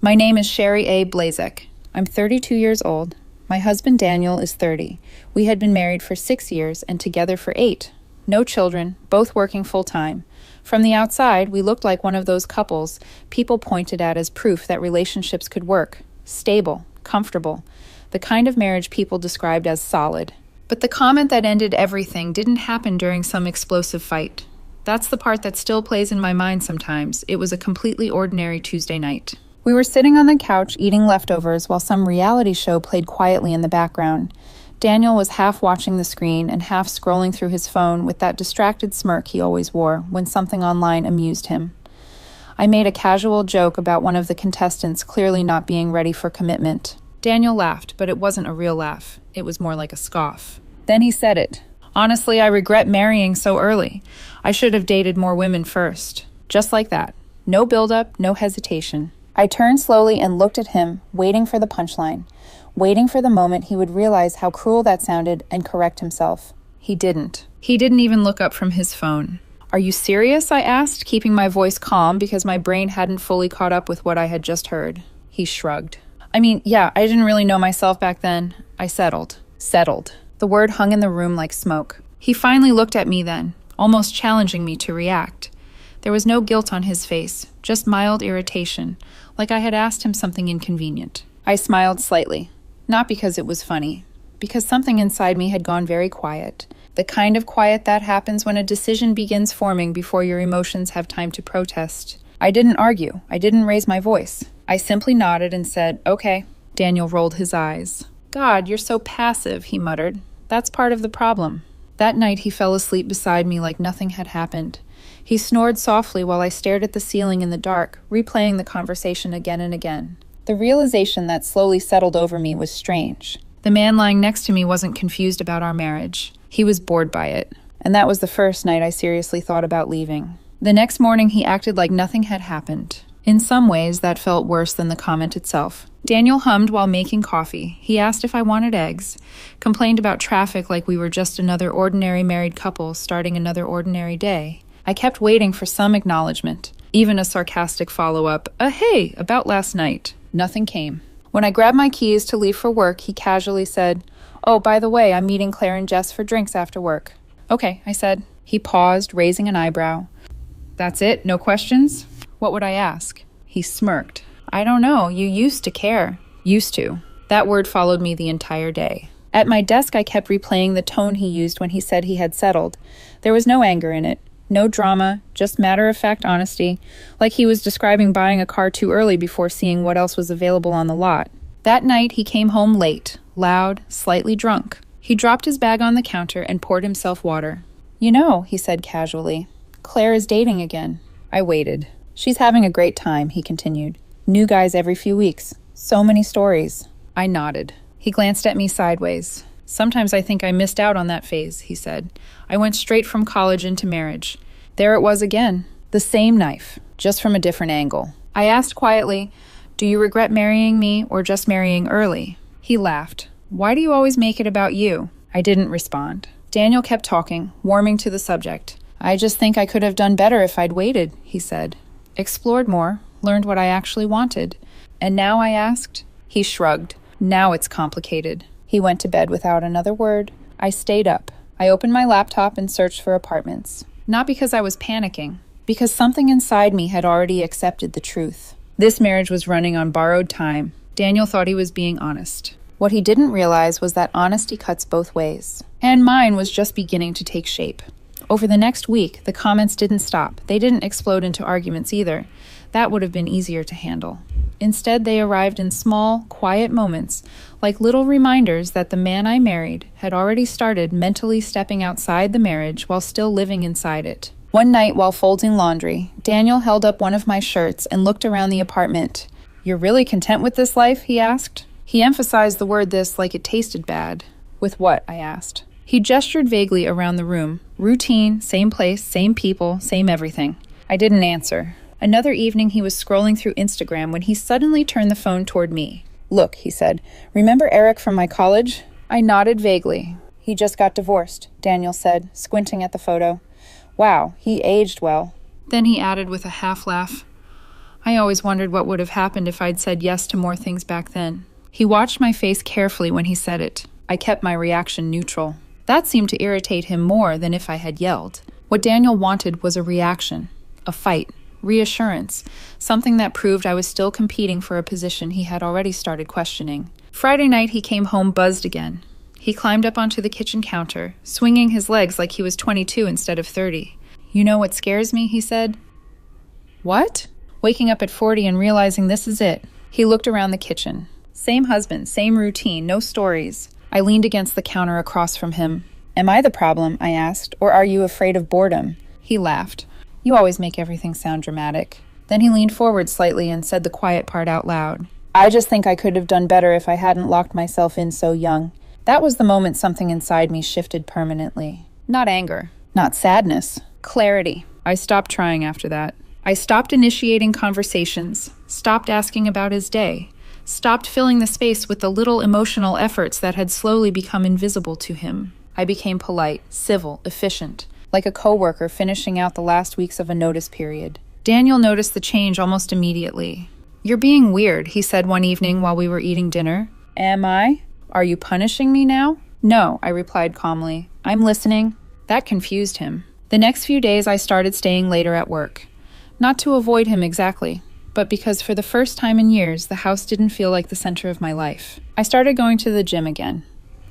My name is Sheri A. Blazek. I'm 32 years old. My husband Daniel is 30. We had been married for 6 years and together for 8. No children, both working full-time. From the outside, we looked like one of those couples people pointed at as proof that relationships could work. Stable, comfortable. The kind of marriage people described as solid. But the comment that ended everything didn't happen during some explosive fight. That's the part that still plays in my mind sometimes. It was a completely ordinary Tuesday night. We were sitting on the couch eating leftovers while some reality show played quietly in the background. Daniel was half watching the screen and half scrolling through his phone with that distracted smirk he always wore when something online amused him. I made a casual joke about one of the contestants clearly not being ready for commitment. Daniel laughed, but it wasn't a real laugh. It was more like a scoff. Then he said it. Honestly, I regret marrying so early. I should have dated more women first. Just like that. No build-up, no hesitation. I turned slowly and looked at him, waiting for the punchline. Waiting for the moment he would realize how cruel that sounded and correct himself. He didn't. He didn't even look up from his phone. Are you serious? I asked, keeping my voice calm because my brain hadn't fully caught up with what I had just heard. He shrugged. I didn't really know myself back then. I settled. Settled. The word hung in the room like smoke. He finally looked at me then, almost challenging me to react. There was no guilt on his face, just mild irritation, like I had asked him something inconvenient. I smiled slightly. Not because it was funny, because something inside me had gone very quiet. The kind of quiet that happens when a decision begins forming before your emotions have time to protest. I didn't argue. I didn't raise my voice. I simply nodded and said, okay. Daniel rolled his eyes. God, you're so passive, he muttered. That's part of the problem. That night he fell asleep beside me like nothing had happened. He snored softly while I stared at the ceiling in the dark, replaying the conversation again and again. The realization that slowly settled over me was strange. The man lying next to me wasn't confused about our marriage. He was bored by it. And that was the first night I seriously thought about leaving. The next morning he acted like nothing had happened. In some ways, that felt worse than the comment itself. Daniel hummed while making coffee. He asked if I wanted eggs, complained about traffic like we were just another ordinary married couple starting another ordinary day. I kept waiting for some acknowledgement, even a sarcastic follow-up, hey, about last night. Nothing came. When I grabbed my keys to leave for work, he casually said, oh, by the way, I'm meeting Claire and Jess for drinks after work. Okay, I said. He paused, raising an eyebrow. That's it? No questions? What would I ask? He smirked. I don't know. You used to care. Used to. That word followed me the entire day. At my desk, I kept replaying the tone he used when he said he had settled. There was no anger in it. No drama, just matter-of-fact honesty, like he was describing buying a car too early before seeing what else was available on the lot. That night, he came home late, loud, slightly drunk. He dropped his bag on the counter and poured himself water. You know, he said casually, Claire is dating again. I waited. She's having a great time, he continued. New guys every few weeks. So many stories. I nodded. He glanced at me sideways. Sometimes I think I missed out on that phase, he said. I went straight from college into marriage. There it was again. The same knife, just from a different angle. I asked quietly, do you regret marrying me or just marrying early? He laughed. Why do you always make it about you? I didn't respond. Daniel kept talking, warming to the subject. I just think I could have done better if I'd waited, he said. Explored more, learned what I actually wanted. And now, I asked? He shrugged. Now it's complicated. He went to bed without another word. I stayed up. I opened my laptop and searched for apartments. Not because I was panicking, because something inside me had already accepted the truth. This marriage was running on borrowed time. Daniel thought he was being honest. What he didn't realize was that honesty cuts both ways. And mine was just beginning to take shape. Over the next week, the comments didn't stop. They didn't explode into arguments either. That would have been easier to handle. Instead, they arrived in small, quiet moments, like little reminders that the man I married had already started mentally stepping outside the marriage while still living inside it. One night while folding laundry, Daniel held up one of my shirts and looked around the apartment. You're really content with this life? He asked. He emphasized the word this like it tasted bad. With what? I asked. He gestured vaguely around the room. Routine, same place, same people, same everything. I didn't answer. Another evening he was scrolling through Instagram when he suddenly turned the phone toward me. Look, he said, remember Eric from my college? I nodded vaguely. He just got divorced, Daniel said, squinting at the photo. Wow, he aged well. Then he added with a half laugh, I always wondered what would have happened if I'd said yes to more things back then. He watched my face carefully when he said it. I kept my reaction neutral. That seemed to irritate him more than if I had yelled. What Daniel wanted was a reaction, a fight, reassurance, something that proved I was still competing for a position he had already started questioning. Friday night, he came home buzzed again. He climbed up onto the kitchen counter, swinging his legs like he was 22 instead of 30. "You know what scares me?" he said. "What?" Waking up at 40 and realizing this is it. He looked around the kitchen. Same husband, same routine, no stories. I leaned against the counter across from him. "Am I the problem?" I asked, "or are you afraid of boredom?" He laughed. "You always make everything sound dramatic." Then he leaned forward slightly and said the quiet part out loud. "I just think I could have done better if I hadn't locked myself in so young." That was the moment something inside me shifted permanently. Not anger, not sadness, clarity. I stopped trying after that. I stopped initiating conversations, stopped asking about his day, stopped filling the space with the little emotional efforts that had slowly become invisible to him. I became polite, civil, efficient, like a coworker finishing out the last weeks of a notice period. Daniel noticed the change almost immediately. "You're being weird," he said one evening while we were eating dinner. "Am I? Are you punishing me now?" "No," I replied calmly. "I'm listening." That confused him. The next few days I started staying later at work. Not to avoid him exactly, but because for the first time in years, the house didn't feel like the center of my life. I started going to the gym again.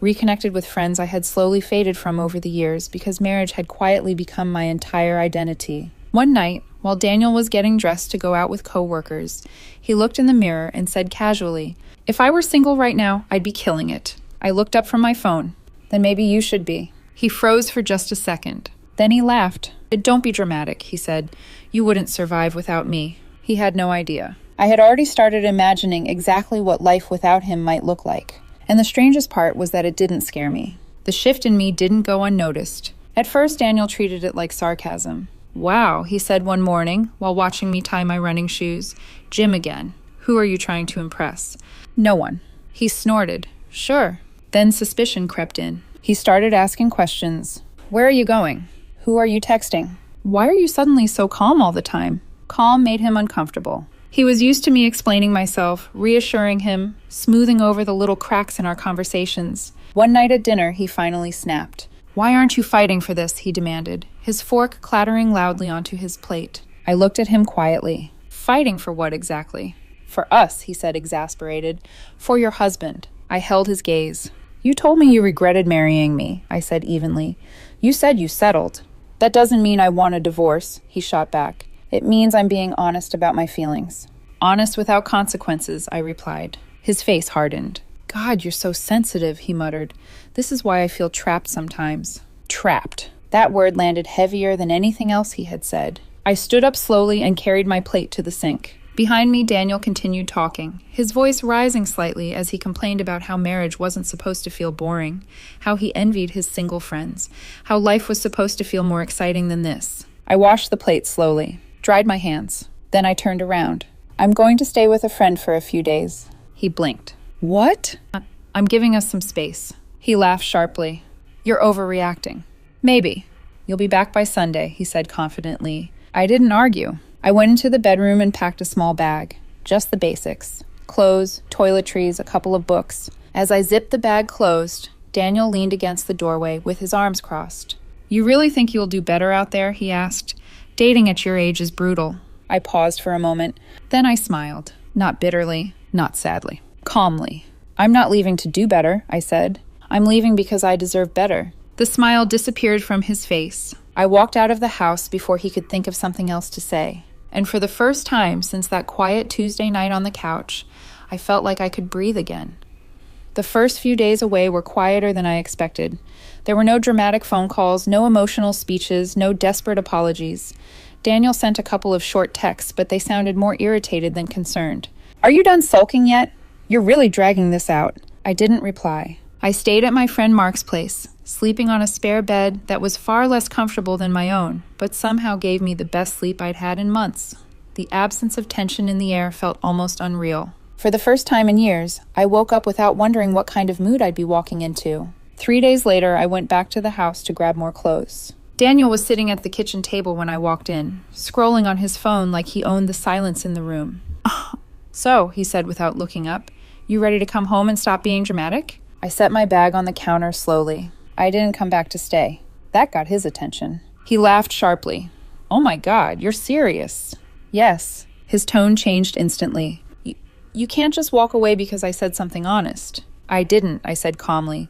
Reconnected with friends I had slowly faded from over the years because marriage had quietly become my entire identity. One night, while Daniel was getting dressed to go out with coworkers, he looked in the mirror and said casually, "If I were single right now, I'd be killing it." I looked up from my phone. "Then maybe you should be." He froze for just a second. Then he laughed. "Don't be dramatic," he said. "You wouldn't survive without me." He had no idea. I had already started imagining exactly what life without him might look like. And the strangest part was that it didn't scare me. The shift in me didn't go unnoticed. At first, Daniel treated it like sarcasm. "Wow," he said one morning while watching me tie my running shoes. "Gym again. Who are you trying to impress?" "No one." He snorted. "Sure." Then suspicion crept in. He started asking questions. "Where are you going? Who are you texting? Why are you suddenly so calm all the time?" Calm made him uncomfortable. He was used to me explaining myself, reassuring him, smoothing over the little cracks in our conversations. One night at dinner, he finally snapped. "Why aren't you fighting for this?" he demanded, his fork clattering loudly onto his plate. I looked at him quietly. "Fighting for what exactly?" "For us," he said, exasperated. "For your husband." I held his gaze. "You told me you regretted marrying me," I said evenly. "You said you settled." "That doesn't mean I want a divorce," he shot back. "It means I'm being honest about my feelings." "Honest without consequences," I replied. His face hardened. "God, you're so sensitive," he muttered. "This is why I feel trapped sometimes." Trapped. That word landed heavier than anything else he had said. I stood up slowly and carried my plate to the sink. Behind me, Daniel continued talking, his voice rising slightly as he complained about how marriage wasn't supposed to feel boring, how he envied his single friends, how life was supposed to feel more exciting than this. I washed the plate slowly, dried my hands. Then I turned around. "I'm going to stay with a friend for a few days." He blinked. "What?" "I'm giving us some space." He laughed sharply. "You're overreacting." "Maybe. You'll be back by Sunday," he said confidently. I didn't argue. I went into the bedroom and packed a small bag. Just the basics. Clothes, toiletries, a couple of books. As I zipped the bag closed, Daniel leaned against the doorway with his arms crossed. "You really think you'll do better out there?" he asked. "Dating at your age is brutal." I paused for a moment. Then I smiled. Not bitterly, not sadly. Calmly. "I'm not leaving to do better," I said. "I'm leaving because I deserve better." The smile disappeared from his face. I walked out of the house before he could think of something else to say. And for the first time since that quiet Tuesday night on the couch, I felt like I could breathe again. The first few days away were quieter than I expected. There were no dramatic phone calls, no emotional speeches, no desperate apologies. Daniel sent a couple of short texts, but they sounded more irritated than concerned. "Are you done sulking yet? You're really dragging this out." I didn't reply. I stayed at my friend Mark's place, sleeping on a spare bed that was far less comfortable than my own, but somehow gave me the best sleep I'd had in months. The absence of tension in the air felt almost unreal. For the first time in years, I woke up without wondering what kind of mood I'd be walking into. 3 days later, I went back to the house to grab more clothes. Daniel was sitting at the kitchen table when I walked in, scrolling on his phone like he owned the silence in the room. "So," he said without looking up, "you ready to come home and stop being dramatic?" I set my bag on the counter slowly. I didn't come back to stay. That got his attention. He laughed sharply. "Oh my God, you're serious." "Yes." His tone changed instantly. You can't just walk away because I said something honest." "I didn't," I said calmly.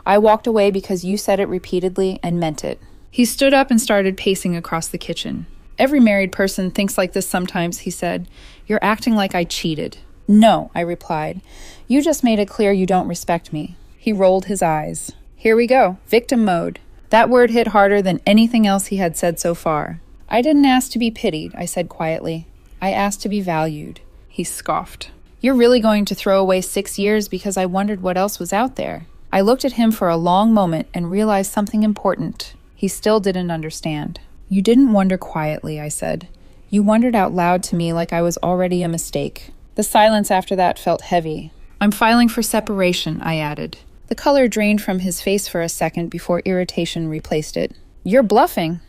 "I walked away because you said it repeatedly and meant it." He stood up and started pacing across the kitchen. "Every married person thinks like this sometimes," he said. "You're acting like I cheated." "No," I replied. "You just made it clear you don't respect me." He rolled his eyes. Here we go, victim mode. That word hit harder than anything else he had said so far. "I didn't ask to be pitied," I said quietly. "I asked to be valued." He scoffed. "You're really going to throw away 6 years because I wondered what else was out there?" I looked at him for a long moment and realized something important. He still didn't understand. "You didn't wonder quietly," I said. "You wondered out loud to me like I was already a mistake." The silence after that felt heavy. "I'm filing for separation," I added. The color drained from his face for a second before irritation replaced it. "You're bluffing."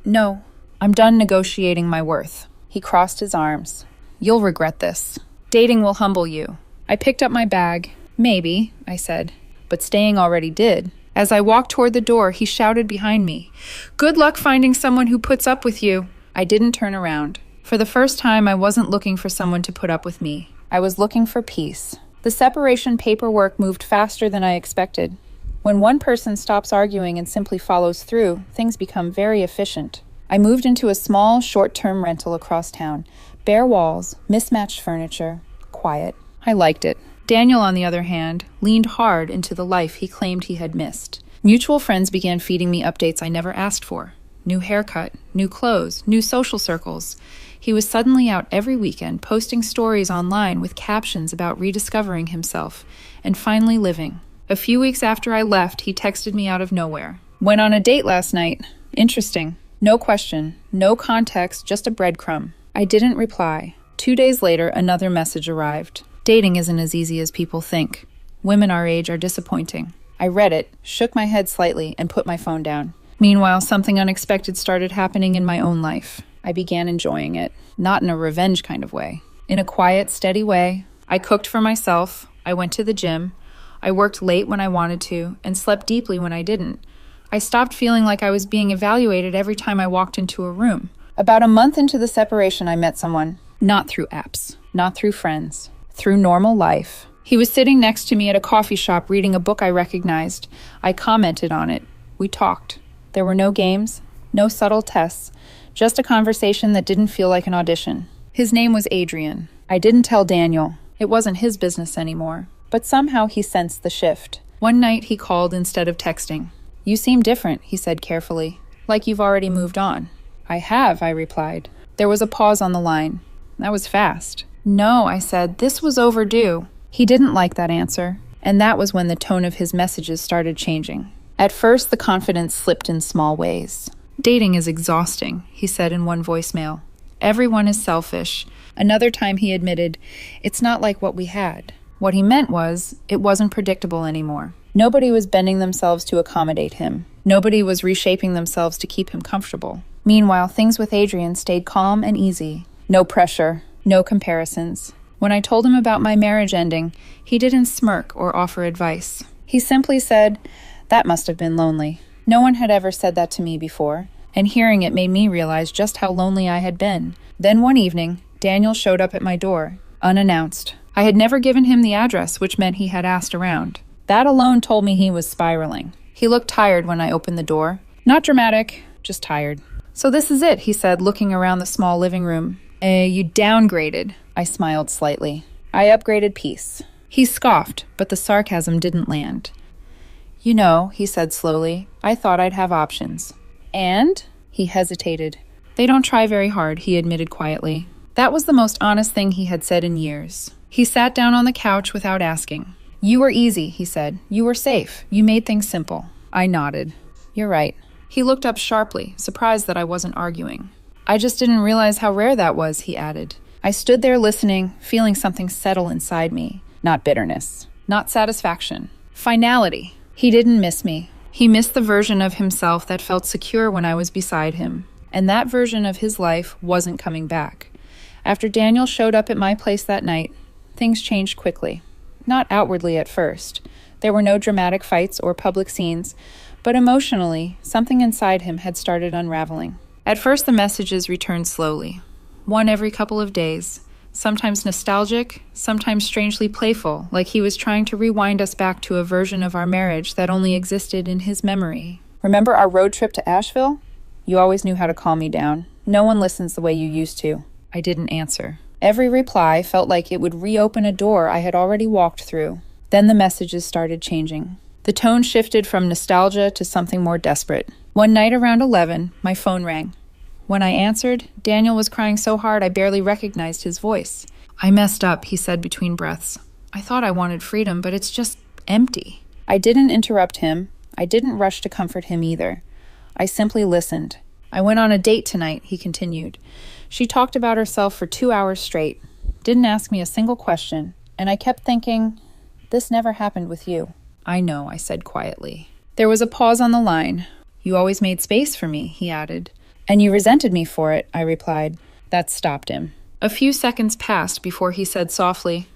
No. "I'm done negotiating my worth." He crossed his arms. "You'll regret this. Dating will humble you." I picked up my bag. "Maybe," I said. But staying already did. As I walked toward the door, he shouted behind me, "Good luck finding someone who puts up with you." I didn't turn around. For the first time, I wasn't looking for someone to put up with me. I was looking for peace. The separation paperwork moved faster than I expected. When one person stops arguing and simply follows through, things become very efficient. I moved into a small, short-term rental across town. Bare walls, mismatched furniture, quiet. I liked it. Daniel, on the other hand, leaned hard into the life he claimed he had missed. Mutual friends began feeding me updates I never asked for. New haircut, new clothes, new social circles. He was suddenly out every weekend, posting stories online with captions about rediscovering himself and finally living. A few weeks after I left, he texted me out of nowhere. "Went on a date last night. Interesting." No question, no context, just a breadcrumb. I didn't reply. 2 days later, another message arrived. "Dating isn't as easy as people think. Women our age are disappointing." I read it, shook my head slightly, and put my phone down. Meanwhile, something unexpected started happening in my own life. I began enjoying it, not in a revenge kind of way. In a quiet, steady way. I cooked for myself. I went to the gym. I worked late when I wanted to, and slept deeply when I didn't. I stopped feeling like I was being evaluated every time I walked into a room. About a month into the separation, I met someone. Not through apps, not through friends. Through normal life. He was sitting next to me at a coffee shop reading a book I recognized. I commented on it. We talked. There were no games, no subtle tests, just a conversation that didn't feel like an audition. His name was Adrian. I didn't tell Daniel. It wasn't his business anymore. But somehow he sensed the shift. One night he called instead of texting. "You seem different," he said carefully. "Like you've already moved on." "I have," I replied. There was a pause on the line. That was fast. "No," I said, "this was overdue." He didn't like that answer, and that was when the tone of his messages started changing. At first, the confidence slipped in small ways. "Dating is exhausting," he said in one voicemail. "Everyone is selfish." Another time he admitted, "It's not like what we had." What he meant was, it wasn't predictable anymore. Nobody was bending themselves to accommodate him. Nobody was reshaping themselves to keep him comfortable. Meanwhile, things with Adrian stayed calm and easy. No pressure. No comparisons. When I told him about my marriage ending, he didn't smirk or offer advice. He simply said, "That must have been lonely." No one had ever said that to me before, and hearing it made me realize just how lonely I had been. Then one evening, Daniel showed up at my door, unannounced. I had never given him the address, which meant he had asked around. That alone told me he was spiraling. He looked tired when I opened the door. Not dramatic, just tired. "So this is it," he said, looking around the small living room. You downgraded." I smiled slightly. "I upgraded peace." He scoffed, but the sarcasm didn't land. "You know," he said slowly, "I thought I'd have options." "And?" He hesitated. "They don't try very hard," he admitted quietly. That was the most honest thing he had said in years. He sat down on the couch without asking. "You were easy," he said. "You were safe. You made things simple." I nodded. "You're right." He looked up sharply, surprised that I wasn't arguing. "I just didn't realize how rare that was," he added. I stood there listening, feeling something settle inside me. Not bitterness. Not satisfaction. Finality. He didn't miss me. He missed the version of himself that felt secure when I was beside him, and that version of his life wasn't coming back. After Daniel showed up at my place that night, things changed quickly. Not outwardly at first. There were no dramatic fights or public scenes, but emotionally, something inside him had started unraveling. At first, the messages returned slowly, one every couple of days, sometimes nostalgic, sometimes strangely playful, like he was trying to rewind us back to a version of our marriage that only existed in his memory. "Remember our road trip to Asheville? You always knew how to calm me down. No one listens the way you used to." I didn't answer. Every reply felt like it would reopen a door I had already walked through. Then the messages started changing. The tone shifted from nostalgia to something more desperate. One night around 11, my phone rang. When I answered, Daniel was crying so hard I barely recognized his voice. "I messed up," he said between breaths. "I thought I wanted freedom, but it's just empty." I didn't interrupt him. I didn't rush to comfort him either. I simply listened. "I went on a date tonight," he continued. "She talked about herself for 2 hours straight. Didn't ask me a single question. And I kept thinking, this never happened with you." "I know," I said quietly. There was a pause on the line. "You always made space for me," he added. "And you resented me for it," I replied. That stopped him. A few seconds passed before he said softly,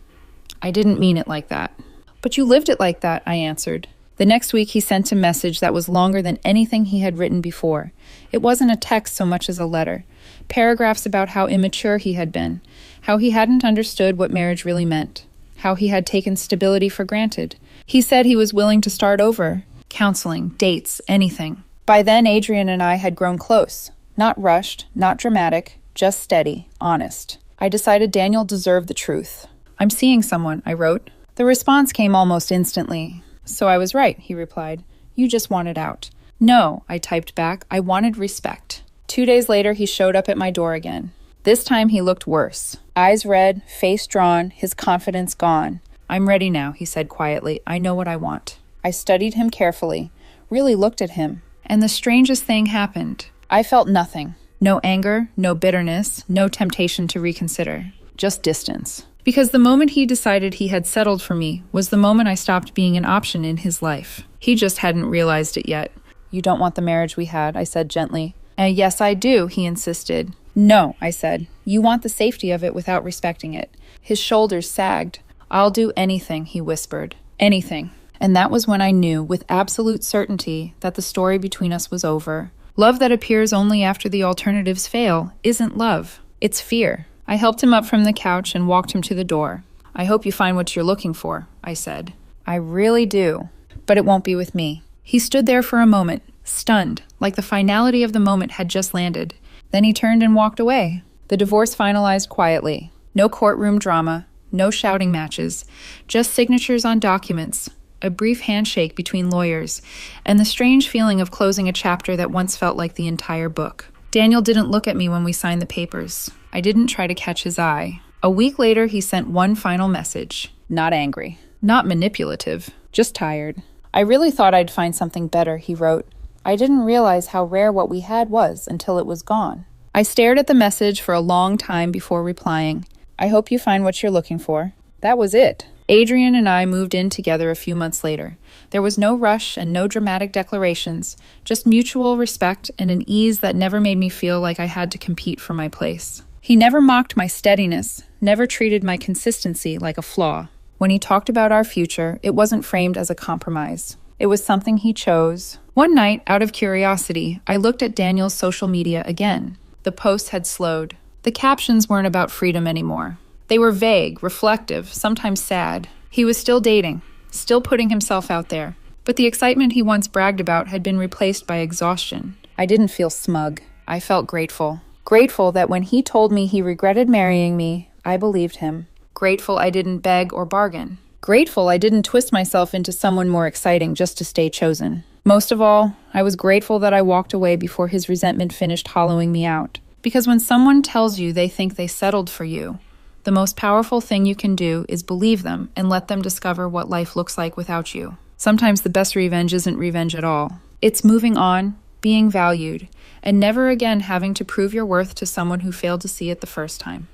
"I didn't mean it like that." "But you lived it like that," I answered. The next week he sent a message that was longer than anything he had written before. It wasn't a text so much as a letter. Paragraphs about how immature he had been, how he hadn't understood what marriage really meant, how he had taken stability for granted. He said he was willing to start over. Counseling, dates, anything. By then, Adrian and I had grown close. Not rushed, not dramatic, just steady, honest. I decided Daniel deserved the truth. "I'm seeing someone," I wrote. The response came almost instantly. "So I was right," he replied. "You just wanted out." "No," I typed back. "I wanted respect." 2 days later, he showed up at my door again. This time he looked worse. Eyes red, face drawn, his confidence gone. "I'm ready now," he said quietly. "I know what I want." I studied him carefully, really looked at him, and the strangest thing happened. I felt nothing. No anger, no bitterness, no temptation to reconsider. Just distance. Because the moment he decided he had settled for me was the moment I stopped being an option in his life. He just hadn't realized it yet. "You don't want the marriage we had," I said gently. "Yes, I do," he insisted. "No," I said. "You want the safety of it without respecting it." His shoulders sagged. "I'll do anything," he whispered. Anything. And that was when I knew, with absolute certainty, that the story between us was over. Love that appears only after the alternatives fail isn't love. It's fear. I helped him up from the couch and walked him to the door. "I hope you find what you're looking for," I said. "I really do. But it won't be with me." He stood there for a moment, stunned, like the finality of the moment had just landed. Then he turned and walked away. The divorce finalized quietly. No courtroom drama, no shouting matches, just signatures on documents, a brief handshake between lawyers, and the strange feeling of closing a chapter that once felt like the entire book. Daniel didn't look at me when we signed the papers. I didn't try to catch his eye. A week later, he sent one final message. Not angry. Not manipulative. Just tired. "I really thought I'd find something better," he wrote. "I didn't realize how rare what we had was until it was gone." I stared at the message for a long time before replying. "I hope you find what you're looking for." That was it. Adrian and I moved in together a few months later. There was no rush and no dramatic declarations, just mutual respect and an ease that never made me feel like I had to compete for my place. He never mocked my steadiness, never treated my consistency like a flaw. When he talked about our future, it wasn't framed as a compromise. It was something he chose. One night, out of curiosity, I looked at Daniel's social media again. The posts had slowed. The captions weren't about freedom anymore. They were vague, reflective, sometimes sad. He was still dating, still putting himself out there. But the excitement he once bragged about had been replaced by exhaustion. I didn't feel smug. I felt grateful. Grateful that when he told me he regretted marrying me, I believed him. Grateful I didn't beg or bargain. Grateful I didn't twist myself into someone more exciting just to stay chosen. Most of all, I was grateful that I walked away before his resentment finished hollowing me out. Because when someone tells you they think they settled for you, the most powerful thing you can do is believe them and let them discover what life looks like without you. Sometimes the best revenge isn't revenge at all. It's moving on, being valued, and never again having to prove your worth to someone who failed to see it the first time.